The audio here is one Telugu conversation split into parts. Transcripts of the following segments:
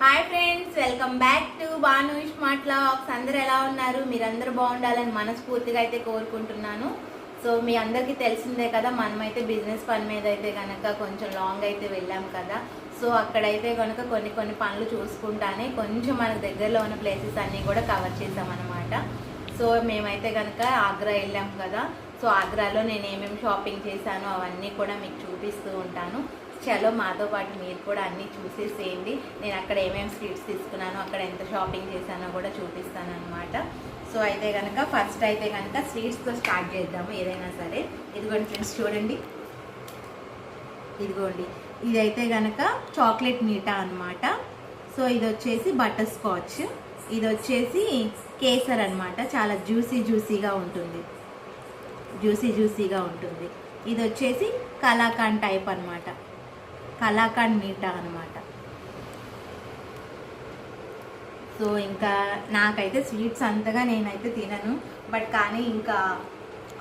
Hi friends, welcome back to Banu smart vlogs. అందరూ ఎలా ఉన్నారు? మీరందరూ బాగుండాలని మనస్ఫూర్తిగా అయితే కోరుకుంటున్నాను. సో మీ అందరికీ తెలిసిందే కదా, మనమైతే బిజినెస్ పని మీద అయితే కనుక కొంచెం లాంగ్ అయితే వెళ్ళాం కదా. సో అక్కడైతే కనుక కొన్ని పనులు చూసుకుంటానే కొంచెం మనకు దగ్గరలో ఉన్న ప్లేసెస్ అన్నీ కూడా కవర్ చేసామన్నమాట. సో మేమైతే కనుక ఆగ్రా వెళ్ళాం కదా. సో ఆగ్రాలో నేను ఏమేమి షాపింగ్ చేశానో అవన్నీ కూడా మీకు చూపిస్తూ ఉంటాను. చలో మాతో పాటు మీరు కూడా అన్నీ చూసేసేయండి. నేను అక్కడ ఏమేమి స్వీట్స్ తీసుకున్నానో, అక్కడ ఎంత షాపింగ్ చేశానో కూడా చూపిస్తాను అనమాట. సో అయితే కనుక ఫస్ట్ అయితే కనుక స్వీట్స్తో స్టార్ట్ చేద్దాము ఏదైనా సరే. ఇదిగోండి ఫ్రెండ్స్, చూడండి, ఇదిగోండి, ఇదైతే కనుక చాక్లెట్ మీఠా అనమాట. సో ఇది వచ్చేసి బటర్ స్కాచ్, ఇది వచ్చేసి కేసర్ అనమాట. చాలా జ్యూసీగా ఉంటుంది, జ్యూసీగా ఉంటుంది. ఇది వచ్చేసి కలాకాండ్ టైప్ అనమాట, కలాకాండ్ మీఠా అనమాట. సో ఇంకా నాకైతే స్వీట్స్ అంతగా నేనైతే తినను, బట్ కానీ ఇంకా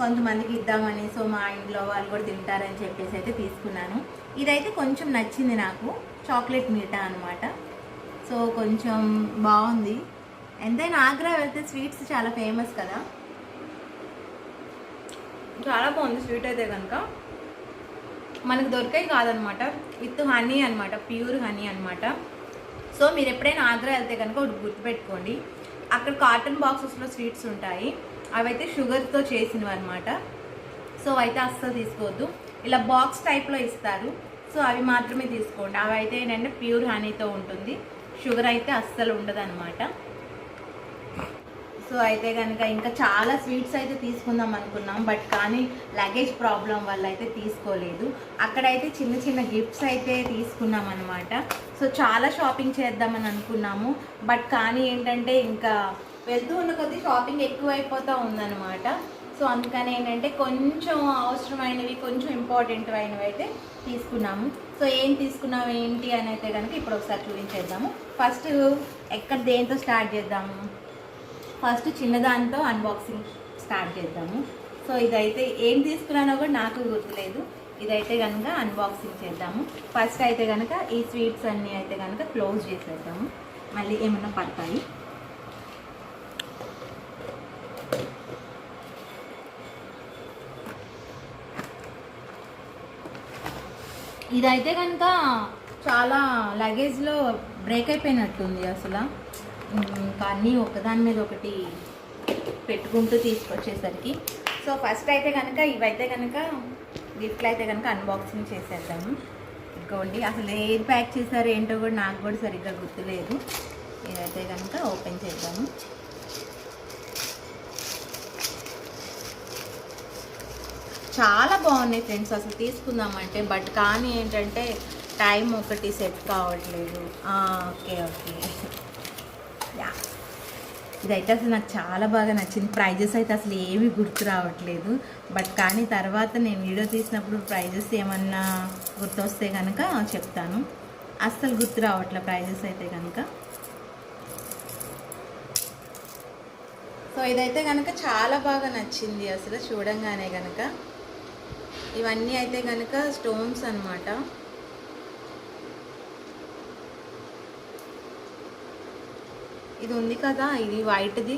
కొంతమందికి ఇద్దామని, సో మా ఇంట్లో వాళ్ళు కూడా తింటారని చెప్పేసి అయితే తీసుకున్నాను. ఇదైతే కొంచెం నచ్చింది నాకు, చాక్లెట్ మీఠా అనమాట. సో కొంచెం బాగుంది. ఎంతైనా ఆగ్రా వెళ్తే స్వీట్స్ చాలా ఫేమస్ కదా. చాలా బాగుంది స్వీట్ అయితే కనుక. మనకు దొరికాయి కాదనమాట, విత్ హనీ అనమాట, ప్యూర్ హనీ అనమాట. సో మీరు ఎప్పుడైనా ఆగ్రా వెళ్తే కనుక ఒకటి గుర్తుపెట్టుకోండి, అక్కడ కాటన్ బాక్సెస్లో స్వీట్స్ ఉంటాయి, అవైతే షుగర్తో చేసినవి అనమాట. సో అయితే అస్సలు తీసుకోవద్దు, ఇలా బాక్స్ టైప్లో ఇస్తారు. సో అవి మాత్రమే తీసుకోండి. అవి అయితే ఏంటంటే ప్యూర్ హనీతో ఉంటుంది, షుగర్ అయితే అస్సలు ఉండదు అనమాట. సో అయితే కనుక ఇంకా చాలా స్వీట్స్ అయితే తీసుకుందాం అనుకున్నాం, బట్ కానీ లగేజ్ ప్రాబ్లం వల్ల అయితే తీసుకోలేదు. అక్కడైతే చిన్న గిఫ్ట్స్ అయితే తీసుకున్నాం అనమాట. సో చాలా షాపింగ్ చేద్దామని అనుకున్నాము, బట్ కానీ ఏంటంటే ఇంకా వెళ్తూ ఉన్న కొద్దీ షాపింగ్ ఎక్కువైపోతూ ఉందన్నమాట. సో అందుకని ఏంటంటే కొంచెం అవసరమైనవి, కొంచెం ఇంపార్టెంట్ అయినవి అయితే తీసుకున్నాము. సో ఏం తీసుకున్నాము ఏంటి అని అయితే కనుక ఇప్పుడు ఒకసారి చూపించేద్దాము. ఫస్ట్ దేంతో స్టార్ట్ చేద్దాము? ఫస్ట్ చిన్నదాంతో అన్బాక్సింగ్ స్టార్ట్ చేద్దాము. సో ఇదైతే ఏం తీసుకున్నానో కూడా నాకు గుర్తులేదు, ఇదైతే కనుక అన్బాక్సింగ్ చేద్దాము. ఫస్ట్ అయితే కనుక ఈ స్వీట్స్ అన్నీ అయితే కనుక క్లోజ్ చేసేద్దాము, మళ్ళీ ఏమన్నా పడతాయి. ఇదైతే కనుక చాలా లగేజ్లో బ్రేక్ అయిపోయినట్టుంది అసలు. ఇంకా అన్నీ ఒకదాని మీద ఒకటి పెట్టుకుంటూ తీసుకొచ్చేసరికి. సో ఫస్ట్ అయితే కనుక ఇవైతే కనుక గిఫ్ట్లు అయితే కనుక అన్బాక్సింగ్ చేసేద్దాము. ఇదిగోండి, అసలు ఏది ప్యాక్ చేశారో ఏంటో కూడా నాకు కూడా సరిగ్గా గుర్తులేదు. ఇదైతే కనుక ఓపెన్ చేద్దాము. చాలా బాగున్నాయి ఫ్రెండ్స్ అసలు తీసుకుందామంటే, బట్ కానీ ఏంటంటే టైం ఒకటి సెట్ కావట్లేదు. ఓకే యా, ఇదైతే అసలు నాకు చాలా బాగా నచ్చింది. ప్రైజెస్ అయితే అసలు ఏమీ గుర్తు రావట్లేదు, బట్ కానీ తర్వాత నేను వీడియో తీసినప్పుడు ప్రైజెస్ ఏమన్నా గుర్తొస్తే కనుక చెప్తాను. అస్సలు గుర్తు రావట్లే ప్రైజెస్ అయితే కనుక. సో ఇదైతే కనుక చాలా బాగా నచ్చింది అసలు చూడంగానే కనుక. ఇవన్నీ అయితే కనుక స్టోన్స్ అన్నమాట. ఇది ఉంది కదా, ఇది వైట్ది.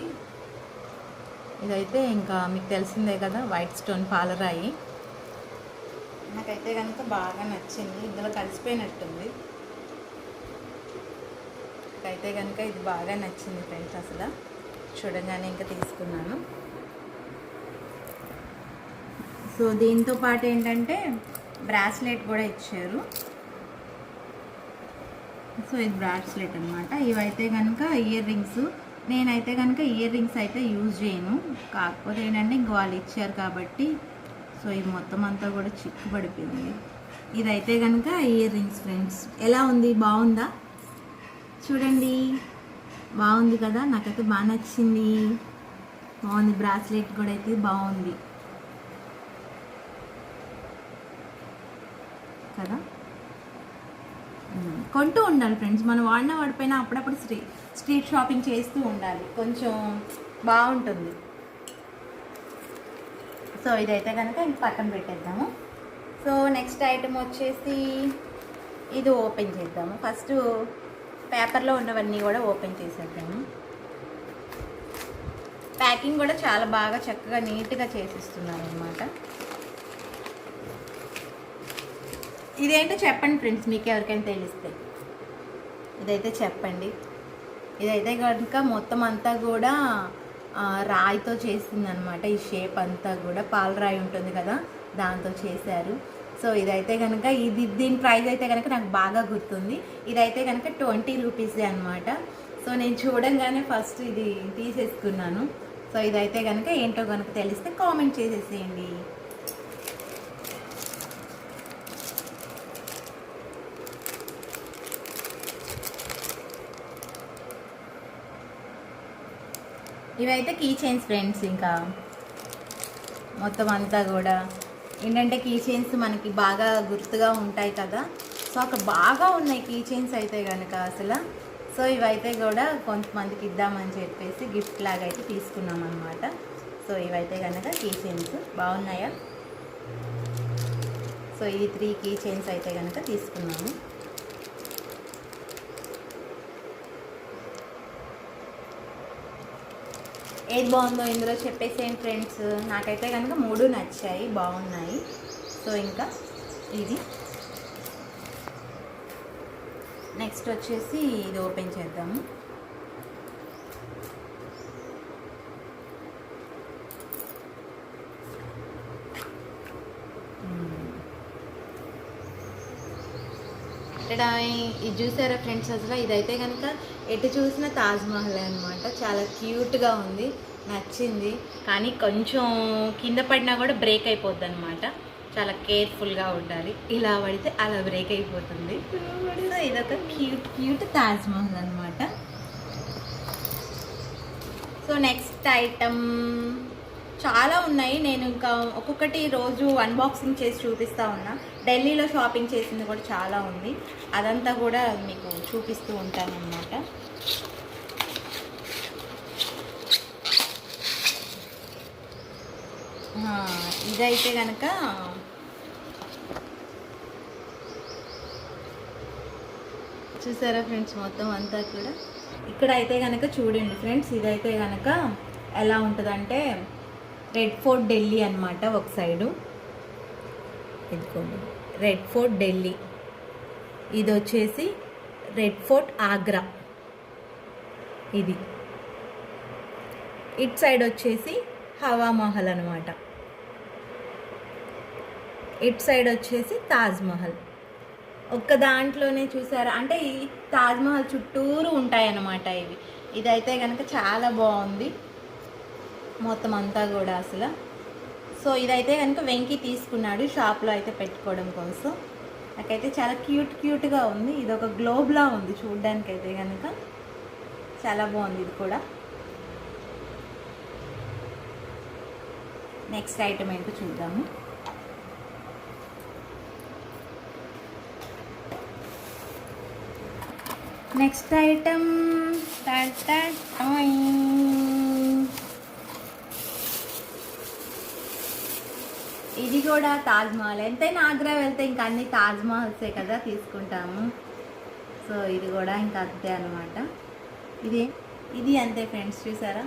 ఇదైతే ఇంకా మీకు తెలిసిందే కదా, వైట్ స్టోన్ పాలరాయి. నాకైతే కనుక బాగా నచ్చింది, ఇందులో కలిసిపోయినట్టుంది. నాకైతే కనుక ఇది బాగా నచ్చింది ఫ్రెండ్స్ అసలు చూడగానే ఇంకా తీసుకున్నాను. సో దీంతో పాటు ఏంటంటే బ్రాస్లెట్ కూడా ఇచ్చారు. సో ఇది బ్రాస్లెట్ అనమాట. ఇవైతే కనుక ఇయర్ రింగ్స్. నేనైతే కనుక ఇయర్ రింగ్స్ అయితే యూజ్ చేయను, కాకపోతే ఏంటంటే ఇంక వాళ్ళు ఇచ్చారు కాబట్టి. సో ఇది మొత్తం అంతా కూడా చిక్కు పడిపోయింది. ఇదైతే కనుక ఇయర్ రింగ్స్ ఫ్రెండ్స్. ఎలా ఉంది? బాగుందా? చూడండి, బాగుంది కదా, నాకైతే బాగా నచ్చింది. బాగుంది, బ్రాస్లెట్ కూడా అయితే బాగుంది కదా. కొంటూ ఉండాలి ఫ్రెండ్స్, మనం వాడిన వాడిపోయినా అప్పుడప్పుడు స్ట్రీట్ షాపింగ్ చేస్తూ ఉండాలి, కొంచెం బాగుంటుంది. సో ఇదైతే కనుక ఇంక పక్కన పెట్టేద్దాము. సో నెక్స్ట్ ఐటమ్ వచ్చేసి ఇది ఓపెన్ చేద్దాము. ఫస్ట్ పేపర్లో ఉన్నవన్నీ కూడా ఓపెన్ చేసేద్దాము. ప్యాకింగ్ కూడా చాలా బాగా చక్కగా నీట్గా చేసిస్తున్నారు అనమాట. ఇదేంటో చెప్పండి ఫ్రెండ్స్, మీకు ఎవరికైనా తెలిస్తే ఇదైతే చెప్పండి. ఇదైతే కనుక మొత్తం అంతా కూడా రాయితో చేసిందనమాట. ఈ షేప్ అంతా కూడా పాలరాయి ఉంటుంది కదా, దాంతో చేశారు. సో ఇదైతే కనుక దీని ప్రైస్ అయితే కనుక నాకు బాగా గుర్తుంది. ఇదైతే కనుక 20 రూపీసే అనమాట. సో నేను చూడంగానే ఫస్ట్ ఇది తీసేసుకున్నాను. సో ఇదైతే కనుక ఏంటో కనుక తెలిస్తే కామెంట్ చేసేసేయండి. ఇవైతే కీ చైన్స్ ఫ్రెండ్స్. ఇంకా మొత్తం అంతా కూడా ఏంటంటే కీ చైన్స్ మనకి బాగా గుర్తుగా ఉంటాయి కదా. సో అక్కడ బాగా ఉన్నాయి కీ చైన్స్ అయితే కనుక అసలు. సో ఇవైతే కూడా కొంతమందికి ఇద్దామని చెప్పేసి గిఫ్ట్ లాగా అయితే తీసుకున్నాం అనమాట. సో ఇవైతే కనుక కీ చైన్స్ బాగున్నాయా. సో ఈ 3 కీ చైన్స్ అయితే కనుక తీసుకున్నాము. ఏది బాగుందో ఇందులో చెప్పేసేయండి ఫ్రెండ్స్. నాకైతే కనుక 3 నచ్చాయి, బాగున్నాయి. సో ఇంకా ఇది నెక్స్ట్ వచ్చేసి ఇది ఓపెన్ చేద్దాము. ఇక్కడ ఇది చూసారా ఫ్రెండ్స్, అసలు ఇదైతే కనుక ఎటు చూసిన తాజ్మహల్ అనమాట. చాలా క్యూట్గా ఉంది, నచ్చింది. కానీ కొంచెం కింద పడినా కూడా బ్రేక్ అయిపోద్ది అనమాట. చాలా కేర్ఫుల్గా ఉండాలి, ఇలా పడితే అలా బ్రేక్ అయిపోతుంది. సో ఇదొక క్యూట్ తాజ్మహల్ అనమాట. సో నెక్స్ట్ ఐటమ్ చాలా ఉన్నాయి. నేను ఇంకా ఒక్కొక్కటి రోజు అన్బాక్సింగ్ చేసి చూపిస్తూ ఉన్నా. ఢిల్లీలో షాపింగ్ చేసింది కూడా చాలా ఉంది, అదంతా కూడా మీకు చూపిస్తూ ఉంటాను అన్నమాట. ఇదైతే కనుక చూసారా ఫ్రెండ్స్, మొత్తం అంతా కూడా ఇక్కడ అయితే కనుక చూడండి ఫ్రెండ్స్. ఇదైతే కనుక ఎలా ఉంటుందంటే రెడ్ ఫోర్ట్ ఢిల్లీ అనమాట. ఒక సైడు ఇదిగోండి రెడ్ ఫోర్ట్ ఢిల్లీ, ఇది వచ్చేసి రెడ్ ఫోర్ట్ ఆగ్రా. ఇది ఇట్ సైడ్ వచ్చేసి హవా మహల్ అనమాట. ఇట్ సైడ్ వచ్చేసి తాజ్మహల్. ఒక్క దాంట్లోనే చూసారా, అంటే ఈ తాజ్మహల్ చుట్టూరు ఉంటాయన్నమాట ఇవి. ఇదైతే కనుక చాలా బాగుంది మొత్తం అంతా కూడా అసలు. సో ఇదైతే కనుక వెంకీ తీసుకున్నాడు షాప్లో అయితే పెట్టుకోవడం కోసం. నాకైతే చాలా క్యూట్గా ఉంది. ఇది ఒక గ్లోబ్లా ఉంది చూడడానికి అయితే కనుక చాలా బాగుంది ఇది కూడా. నెక్స్ట్ ఐటమ్ ఏంటో చూద్దాము. నెక్స్ట్ ఐటమ్ ఇది కూడా తాజ్మహల్. ఎంతైనా ఆగ్రా వెళ్తే ఇంకా అన్ని తాజ్మహల్సే కదా తీసుకుంటాము. సో ఇది కూడా ఇంకా అంతే అనమాట. ఇది అంతే ఫ్రెండ్స్, చూసారా.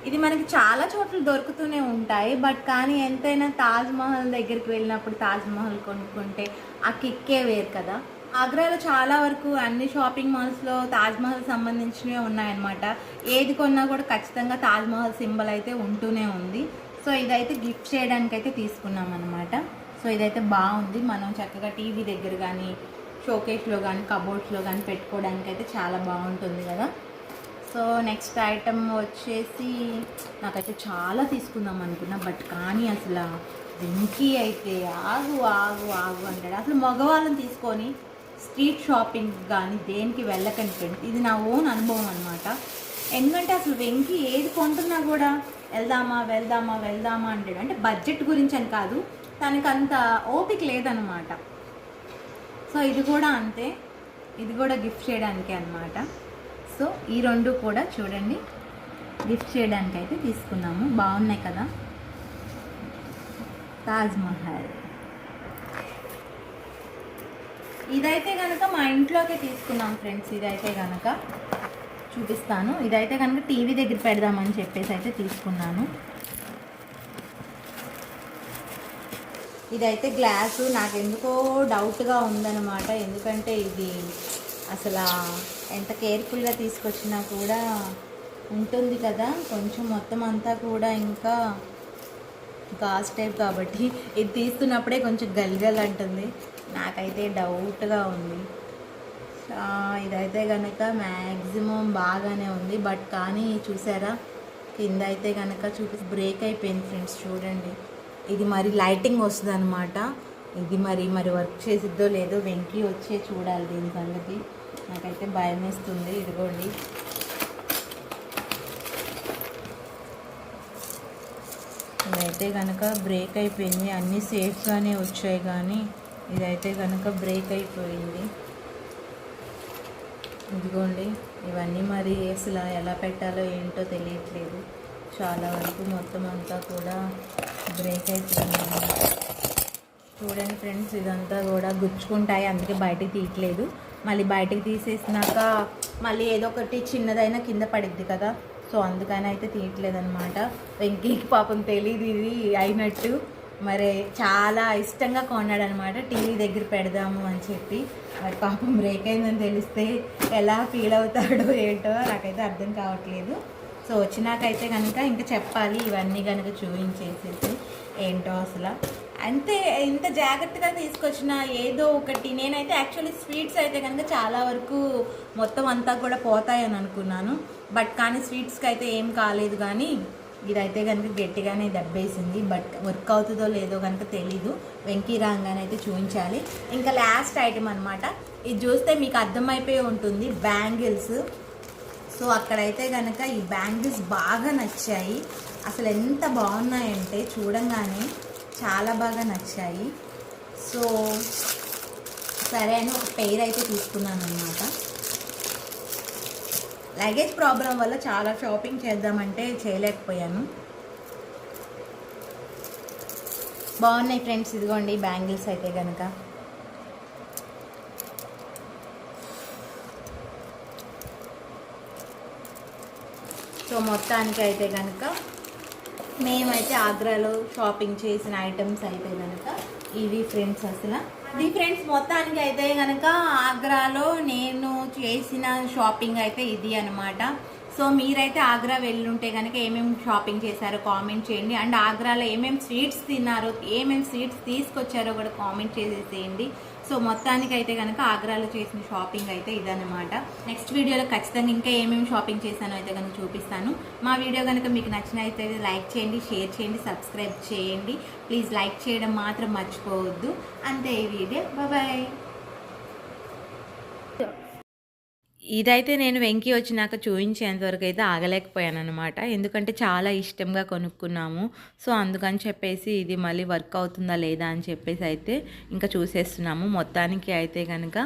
ఇది మనకి చాలా చోట్ల దొరుకుతూనే ఉంటాయి. బట్ కానీ ఎంతైనా తాజ్మహల్ దగ్గరికి వెళ్ళినప్పుడు తాజ్మహల్ కొనుక్కుంటే ఆ కిక్కే వేరు కదా. ఆగ్రాలో చాలా వరకు అన్ని షాపింగ్ మాల్స్లో తాజ్మహల్ సంబంధించినవి ఉన్నాయన్నమాట. ఏది కొన్నా కూడా ఖచ్చితంగా తాజ్మహల్ సింబల్ అయితే ఉంటూనే ఉంది. సో ఇదైతే గిఫ్ట్ చేయడానికి అయితే తీసుకున్నాం అనమాట. సో ఇదైతే బాగుంది. మనం చక్కగా టీవీ దగ్గర కానీ షోకేస్లో కానీ కబోర్డ్స్లో కానీ పెట్టుకోవడానికి అయితే చాలా బాగుంటుంది కదా. సో నెక్స్ట్ ఐటమ్ వచ్చేసి నాకైతే చాలా తీసుకుందాం అనుకున్నా. బట్ కానీ అసలు వెంకీ అయితే ఆగు ఆగు ఆగు అంటాడు. అసలు మగవాళ్ళని తీసుకొని స్ట్రీట్ షాపింగ్ కానీ దేనికి వెళ్ళకండి ఫ్రెండ్స్. ఇది నా ఓన్ అనుభవం అనమాట. ఎందుకంటే అసలు వెంకీ ఏది కొంటున్నా కూడా వెళ్దామా వెళ్దామా వెళ్దామా అంటాడు. అంటే బడ్జెట్ గురించి అని కాదు, తనకి అంత ఓపిక లేదనమాట. సో ఇది కూడా అంతే, ఇది కూడా గిఫ్ట్ చేయడానికి అనమాట. సో ఈ రెండు కూడా చూడండి గిఫ్ట్ చేయడానికి అయితే తీసుకున్నాము. బాగున్నాయి కదా తాజ్మహల్. ఇదైతే కనుక మా ఇంట్లోకే తీసుకున్నాం ఫ్రెండ్స్. ఇదైతే కనుక చూపిస్తాను. ఇదైతే కనుక టీవీ దగ్గర పెడదామని చెప్పేసి అయితే తీసుకున్నాను. ఇదైతే గ్లాసు నాకు ఎందుకో డౌట్గా ఉందన్నమాట. ఎందుకంటే ఇది అసలు ఎంత కేర్ఫుల్గా తీసుకొచ్చినా కూడా ఉంటుంది కదా, కొంచెం మొత్తం అంతా కూడా ఇంకా గాజు టైప్ కాబట్టి ఇది తీస్తున్నప్పుడే కొంచెం గల్గల్ అంటుంది. నాకైతే డౌట్గా ఉంది. ఇదైతే కనుక మ్యాక్సిమం బాగానే ఉంది. బట్ కానీ చూసారా కింద అయితే కనుక బ్రేక్ అయిపోయింది ఫ్రెండ్స్. చూడండి, ఇది మరి లైటింగ్ వస్తుంది అనమాట. ఇది మరి వర్క్ చేసిద్దో లేదో వెంకీ వచ్చే చూడాలి దీని సంగతి. నాకైతే భయం వేస్తుంది. ఇదిగోండి, ఇదైతే కనుక బ్రేక్ అయిపోయింది. అన్నీ సేఫ్గానే వచ్చాయి కానీ ఇదైతే కనుక బ్రేక్ అయిపోయింది. ఇదిగోండి, ఇవన్నీ మరి అసలు ఎలా పెట్టాలో ఏంటో తెలియట్లేదు. చాలా వరకు మొత్తం అంతా కూడా బ్రేక్ అయిపోయింది. చూడండి ఫ్రెండ్స్, ఇదంతా కూడా గుచ్చుకుంటాయి, అందుకే బయటికి తీయట్లేదు. మళ్ళీ బయటికి తీసేసినాక మళ్ళీ ఏదో ఒకటి చిన్నదైనా కింద పడిద్ది కదా, సో అందుకని అయితే తీయట్లేదు అనమాట. వెంకీకి పాపం తెలియదు ఇది అయినట్టు. మరి చాలా ఇష్టంగా కొన్నాడు అనమాట, టీవీ దగ్గర పెడదాము అని చెప్పి. మరి పాపం బ్రేక్ అయిందని తెలిస్తే ఎలా ఫీల్ అవుతాడో ఏంటో నాకైతే అర్థం కావట్లేదు. సో వచ్చినాకైతే కనుక ఇంకా చెప్పాలి, ఇవన్నీ కనుక చూపించేసేసి ఏంటో అసలు. అంతే, ఇంత జాగ్రత్తగా తీసుకొచ్చిన ఏదో ఒకటి. నేనైతే యాక్చువల్లీ స్వీట్స్ అయితే కనుక చాలా వరకు మొత్తం అంతా కూడా పోతాయని అనుకున్నాను. బట్ కానీ స్వీట్స్కి అయితే ఏం కాలేదు. కానీ ఇదైతే కనుక గట్టిగానే దెబ్బేసింది. బట్ వర్క్ అవుతుందో లేదో కనుక తెలీదు. వెంకీ రాగానే అయితే చూపించాలి. ఇంకా లాస్ట్ ఐటమ్ అనమాట. ఇది చూస్తే మీకు అర్థమైపోయి ఉంటుంది, బ్యాంగిల్స్. సో అక్కడైతే కనుక ఈ బ్యాంగిల్స్ బాగా నచ్చాయి. అసలు ఎంత బాగున్నాయంటే చూడంగానే చాలా బాగా నచ్చాయి. సో సరే అని ఒక పెయిర్ అయితే తీసుకున్నాను అనమాట. లగేజ్ ప్రాబ్లం వల్ల చాలా షాపింగ్ చేద్దామంటే చేయలేకపోయాను. బాగున్నాయి ఫ్రెండ్స్. ఇదిగోండి బ్యాంగిల్స్ అయితే కనుక. సో మొత్తానికి అయితే కనుక మేమైతే ఆగ్రాలో షాపింగ్ చేసిన ఐటమ్స్ అయితే కనుక ఇవి ఫ్రెండ్స్. అసలు ఇది ఫ్రెండ్స్ మొత్తానికి అయితే కనుక ఆగ్రాలో నేను చేసిన షాపింగ్ అయితే ఇది అనమాట. సో మీరైతే ఆగ్రా వెళ్ళుంటే కనుక ఏమేమి షాపింగ్ చేశారో కామెంట్ చేయండి. అండ్ ఆగ్రాలో ఏమేమి స్వీట్స్ తిన్నారో, ఏమేమి స్వీట్స్ తీసుకొచ్చారో కూడా కామెంట్ చేసేసేయండి. సో మొత్తానికి అయితే కనుక ఆగ్రాలో చేసిన షాపింగ్ అయితే ఇదనమాట. నెక్స్ట్ వీడియోలో ఖచ్చితంగా ఇంకా ఏమేమి షాపింగ్ చేశానో అయితే కనుక చూపిస్తాను. మా వీడియో కనుక మీకు నచ్చినైతే లైక్ చేయండి, షేర్ చేయండి, సబ్స్క్రైబ్ చేయండి. ప్లీజ్ లైక్ చేయడం మాత్రం మర్చిపోవద్దు. అంతే ఈ వీడియో. బాయ్. ఇదైతే నేను వెంకీ వచ్చినాక చూపించేంతవరకు అయితే ఆగలేకపోయాను అనమాట. ఎందుకంటే చాలా ఇష్టంగా కొనుక్కున్నాము. సో అందుకని చెప్పేసి ఇది మళ్ళీ వర్క్ అవుతుందా లేదా అని చెప్పేసి అయితే ఇంకా చూసేస్తున్నాము. మొత్తానికి అయితే కనుక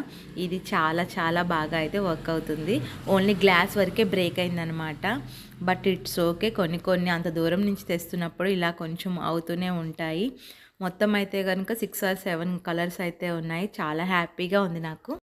ఇది చాలా చాలా బాగా అయితే వర్క్ అవుతుంది. ఓన్లీ గ్లాస్ వరకే బ్రేక్ అయిందనమాట. But it's okay. కొన్ని అంత దూరం నుంచి తెస్తున్నప్పుడు ఇలా కొంచెం అవుతూనే ఉంటాయి. మొత్తం అయితే కనుక 6 or 7 కలర్స్ అయితే ఉన్నాయి. చాలా హ్యాపీగా ఉంది నాకు.